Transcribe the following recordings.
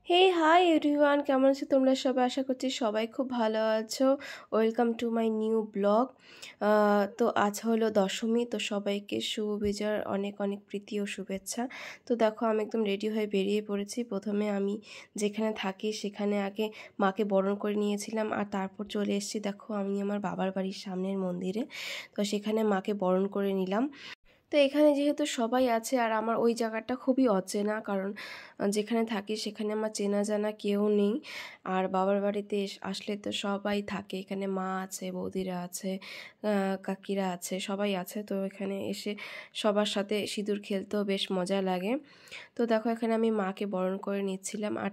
হে hi everyone, কেমন আছো তোমরা সবাই? আশা করছি সবাই খুব ভালো আছো। Welcome to my new blog. তো আজ হলো দশমী, তো সবাইকে শুভ বিজয়ার অনেক অনেক প্রীতি ও শুভেচ্ছা। তো দেখো আমি একদম রেডি হয়ে বেরিয়ে পড়েছি। প্রথমে আমি যেখানে থাকি সেখানে আগে মাকে বরণ করে নিয়েছিলাম, আর তারপর চলে এসেছি দেখো আমি আমার বাবার বাড়ির সামনের মন্দিরে। তো সেখানে মাকে বরণ করে নিলাম। তো এখানে যেহেতু সবাই আছে আর আমার ওই জায়গাটা খুবই অচেনা, কারণ যেখানে থাকি সেখানে আমার চেনা জানা কেউ নেই। আর বাবার বাড়িতে আসলে তো সবাই থাকে, এখানে মা আছে, বৌদিরা আছে, কাকিরা আছে, সবাই আছে। তো এখানে এসে সবার সাথে সিঁদুর খেলতেও বেশ মজা লাগে। তো দেখো এখানে আমি মাকে বরণ করে নিচ্ছিলাম, আর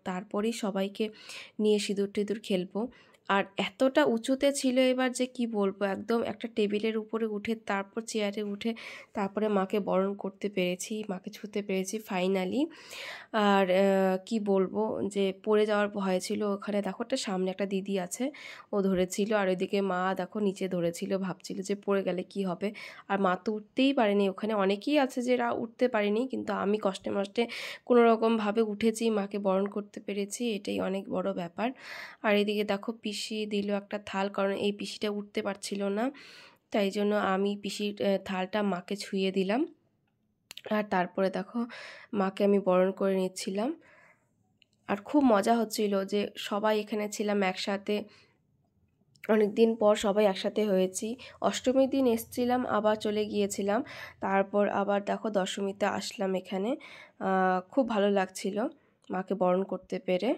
তারপরেই সবাইকে নিয়ে সিঁদুর টিঁদুর খেলবো। আর এতটা উঁচুতে ছিল এবার যে কি বলবো, একদম একটা টেবিলের উপরে উঠে তারপর চেয়ারে উঠে তারপরে মাকে বরণ করতে পেরেছি, মাকে ছুঁতে পেরেছি ফাইনালি। আর কি বলবো যে পড়ে যাওয়ার ভয় ছিল। ওখানে দেখো একটা সামনে একটা দিদি আছে, ও ধরেছিল, আর ওইদিকে মা দেখো নিচে ধরেছিল, ভাবছিল যে পড়ে গেলে কি হবে। আর মা তো উঠতেই পারেনি, ওখানে অনেকেই আছে যারা উঠতে পারেনি, কিন্তু আমি কষ্টে মষ্টে কোনো রকমভাবে উঠেছি, মাকে বরণ করতে পেরেছি, এটাই অনেক বড় ব্যাপার। আর এদিকে দেখো পিসি দিল একটা থাল, কারণ এই পিসিটা উঠতে পারছিল না, তাই জন্য আমি পিসির থালটা মাকে ছুঁয়ে দিলাম। আর তারপরে দেখো মাকে আমি বরণ করে নিচ্ছিলাম। আর খুব মজা হচ্ছিল যে সবাই এখানে ছিলাম একসাথে, অনেক দিন পর সবাই একসাথে হয়েছি। অষ্টমীর দিন এসছিলাম, আবার চলে গিয়েছিলাম, তারপর আবার দেখো দশমীতে আসলাম এখানে। খুব ভালো লাগছিল মাকে বরণ করতে পেরে।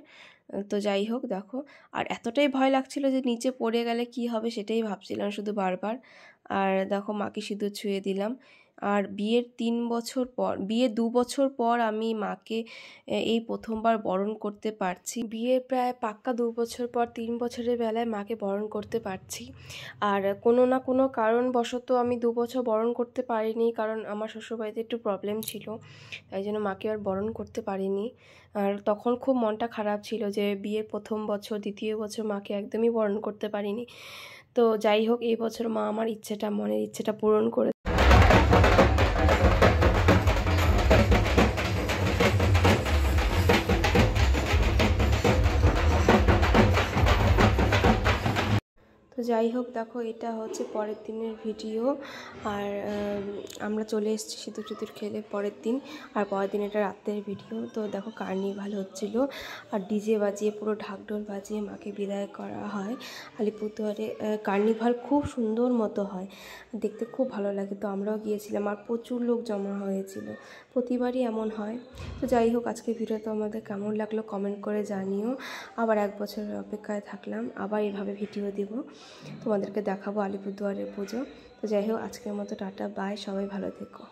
তো যাই হোক দেখো, আর এতটাই ভয় লাগছিল যে নিচে পড়ে গেলে কি হবে সেটাই ভাবছিলাম শুধু বারবার। আর দেখো মাকে সিঁদুর ছুঁয়ে দিলাম। আর বিয়ের 3 বছর পর, বিয়ে 2 বছর পর আমি মাকে এই প্রথমবার বরণ করতে পারছি। বিয়ের প্রায় পাক্কা 2 বছর পর 3 বছরের বেলায় মাকে বরণ করতে পারছি। আর কোনো না কোনো কারণবশত আমি 2 বছর বরণ করতে পারিনি, কারণ আমার শ্বশুরবাড়িতে একটু প্রবলেম ছিল, তাই জন্য মাকে আর বরণ করতে পারিনি। আর তখন খুব মনটা খারাপ ছিল যে বিয়ের প্রথম বছর, দ্বিতীয় বছর মাকে একদমই বরণ করতে পারিনি। তো যাই হোক, এই বছর মা আমার ইচ্ছেটা, মনের ইচ্ছেটা পূরণ করে। তো যাই হোক দেখো, এটা হচ্ছে পরের দিনের ভিডিও। আর আমরা চলে এসেছি সিঁদুর টিঁদুর খেলে পরের দিন। আর পরের দিন এটা রাত্রের ভিডিও। তো দেখো কার্নিভাল হচ্ছিল, আর ডিজে বাজিয়ে পুরো ঢাকঢোল বাজিয়ে মাকে বিদায় করা হয়। আলিপুরদুয়ারে কার্নিভাল খুব সুন্দর মতো হয়, দেখতে খুব ভালো লাগে। তো আমরাও গিয়েছিলাম, আর প্রচুর লোক জমা হয়েছিল, প্রতিবারই এমন হয়। তো যাই হোক, আজকে ভিডিওটা আমাদের কেমন লাগলো কমেন্ট করে জানিও। আবার 1 বছরের অপেক্ষায় থাকলাম, আবার এভাবে ভিডিও দিব, তোমাদেরকে দেখাবো আলিপুরদুয়ারের পুজো। তো যাই হোক, আজকের মতো টাটা বাই, সবাই ভালো থেকো।